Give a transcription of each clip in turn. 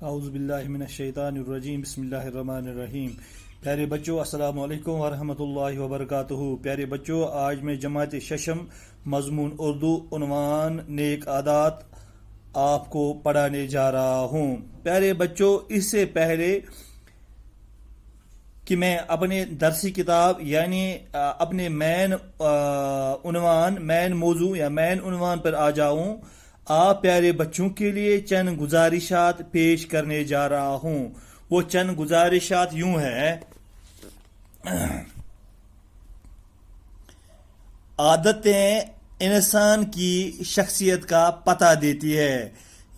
اعوذ باللہ من الشیطان الرجیم بسم اللہ الرحمن الرحیم۔ پیارے بچوں السلام علیکم ورحمۃ اللہ وبرکاتہ۔ پیارے بچوں، آج میں جماعت ششم مضمون اردو عنوان نیک عادات آپ کو پڑھانے جا رہا ہوں۔ پیارے بچوں، اس سے پہلے کہ میں اپنے درسی کتاب یعنی اپنے مین موضوع یا مین عنوان پر آ جاؤں، آپ پیارے بچوں کے لیے چند گزارشات پیش کرنے جا رہا ہوں۔ وہ چند گزارشات یوں ہے: عادتیں انسان کی شخصیت کا پتہ دیتی ہے۔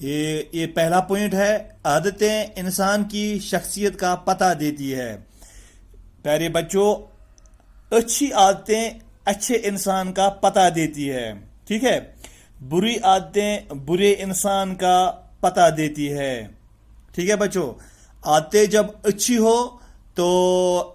یہ پہلا پوائنٹ ہے، عادتیں انسان کی شخصیت کا پتہ دیتی ہے۔ پیارے بچوں، اچھی عادتیں اچھے انسان کا پتہ دیتی ہے، ٹھیک ہے؟ بری عادتیں برے انسان کا پتہ دیتی ہے، ٹھیک ہے بچوں؟ عادتیں جب اچھی ہو تو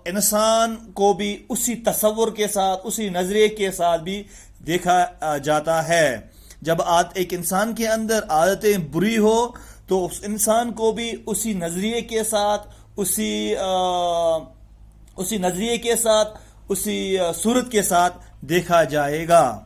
انسان کو بھی اسی تصور کے ساتھ، اسی نظریے کے ساتھ بھی دیکھا جاتا ہے۔ جب ایک انسان کے اندر عادتیں بری ہو تو اس انسان کو بھی اسی نظریے کے ساتھ، اسی صورت کے ساتھ دیکھا جائے گا۔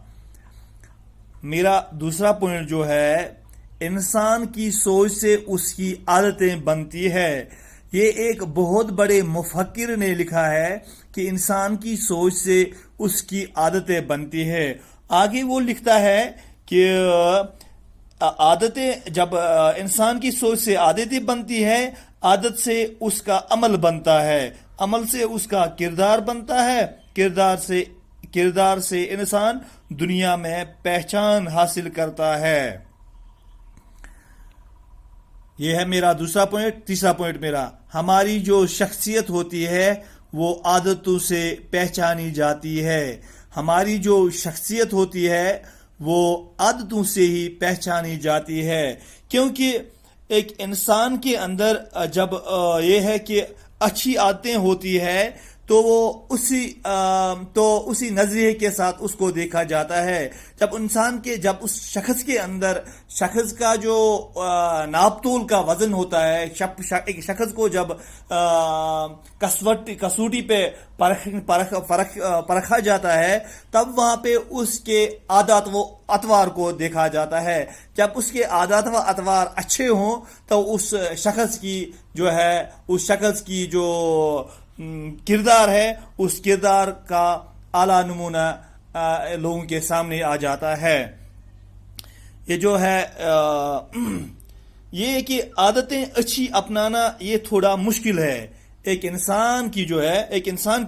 میرا دوسرا پوائنٹ جو ہے، انسان کی سوچ سے اس کی عادتیں بنتی ہے۔ یہ ایک بہت بڑے مفکر نے لکھا ہے کہ انسان کی سوچ سے اس کی عادتیں بنتی ہے۔ آگے وہ لکھتا ہے کہ عادتیں جب انسان کی سوچ سے عادتیں بنتی ہے، عادت سے اس کا عمل بنتا ہے، عمل سے اس کا کردار بنتا ہے، کردار سے انسان دنیا میں پہچان حاصل کرتا ہے۔ یہ ہے میرا دوسرا پوائنٹ۔ تیسرا پوائنٹ میرا، ہماری جو شخصیت ہوتی ہے وہ عادتوں سے پہچانی جاتی ہے۔ ہماری جو شخصیت ہوتی ہے وہ عادتوں سے ہی پہچانی جاتی ہے، کیونکہ ایک انسان کے اندر جب یہ ہے کہ اچھی عادتیں ہوتی ہے تو وہ اسی نظریے کے ساتھ اس کو دیکھا جاتا ہے۔ جب اس شخص کے اندر شخص کا جو ناپ تول کا وزن ہوتا ہے، ایک شخص کو جب کسوٹی پہ پرکھا جاتا ہے، تب وہاں پہ اس کے عادات و اطوار کو دیکھا جاتا ہے۔ جب اس کے عادات و اطوار اچھے ہوں تو اس شخص کی جو کردار ہے، اس کردار کا اعلیٰ نمونہ لوگوں کے سامنے آ جاتا ہے۔ یہ جو ہے یہ کہ عادتیں اچھی اپنانا یہ تھوڑا مشکل ہے۔ ایک انسان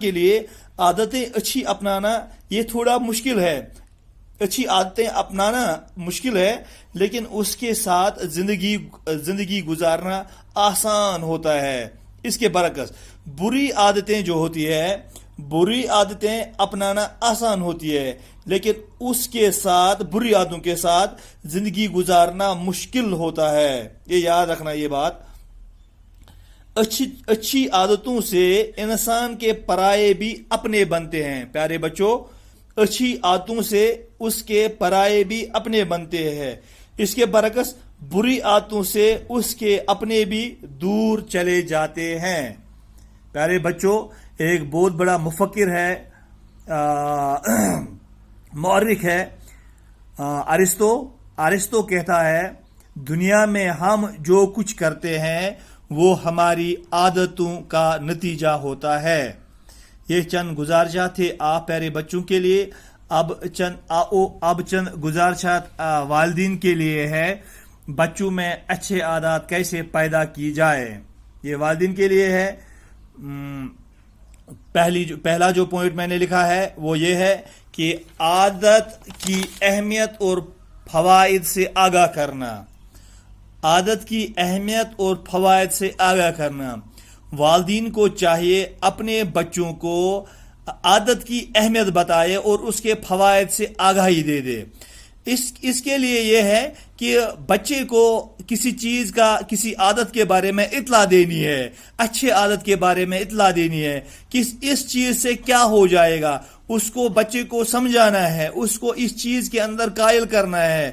کے لیے عادتیں اچھی اپنانا یہ تھوڑا مشکل ہے۔ اچھی عادتیں اپنانا مشکل ہے، لیکن اس کے ساتھ زندگی گزارنا آسان ہوتا ہے۔ اس کے برعکس بری عادتیں جو ہوتی ہے، بری عادتیں اپنانا آسان ہوتی ہے، لیکن اس کے ساتھ بری عادتوں کے ساتھ زندگی گزارنا مشکل ہوتا ہے۔ یہ یاد رکھنا، یہ بات۔ اچھی عادتوں سے انسان کے پرائے بھی اپنے بنتے ہیں۔ پیارے بچوں، اچھی عادتوں سے اس کے پرائے بھی اپنے بنتے ہیں۔ اس کے برعکس بری عادتوں سے اس کے اپنے بھی دور چلے جاتے ہیں۔ پیارے بچوں، ایک بہت بڑا مفکر ہے، مورخ ہے، ارسطو کہتا ہے، دنیا میں ہم جو کچھ کرتے ہیں وہ ہماری عادتوں کا نتیجہ ہوتا ہے۔ یہ چند گزارشات تھے آپ پیارے بچوں کے لیے۔ اب چند گزارشات والدین کے لیے ہے، بچوں میں اچھے عادات کیسے پیدا کی جائے۔ یہ والدین کے لیے ہے۔ پہلا جو پوائنٹ میں نے لکھا ہے وہ یہ ہے کہ عادت کی اہمیت اور فوائد سے آگاہ کرنا۔ عادت کی اہمیت اور فوائد سے آگاہ کرنا۔ والدین کو چاہیے اپنے بچوں کو عادت کی اہمیت بتائے اور اس کے فوائد سے آگاہی دے دے۔ اس کے لیے یہ ہے کہ بچے کو کسی عادت کے بارے میں اطلاع دینی ہے، اچھے عادت کے بارے میں اطلاع دینی ہے کہ اس چیز سے کیا ہو جائے گا، اس کو بچے کو سمجھانا ہے، اس کو اس چیز کے اندر قائل کرنا ہے،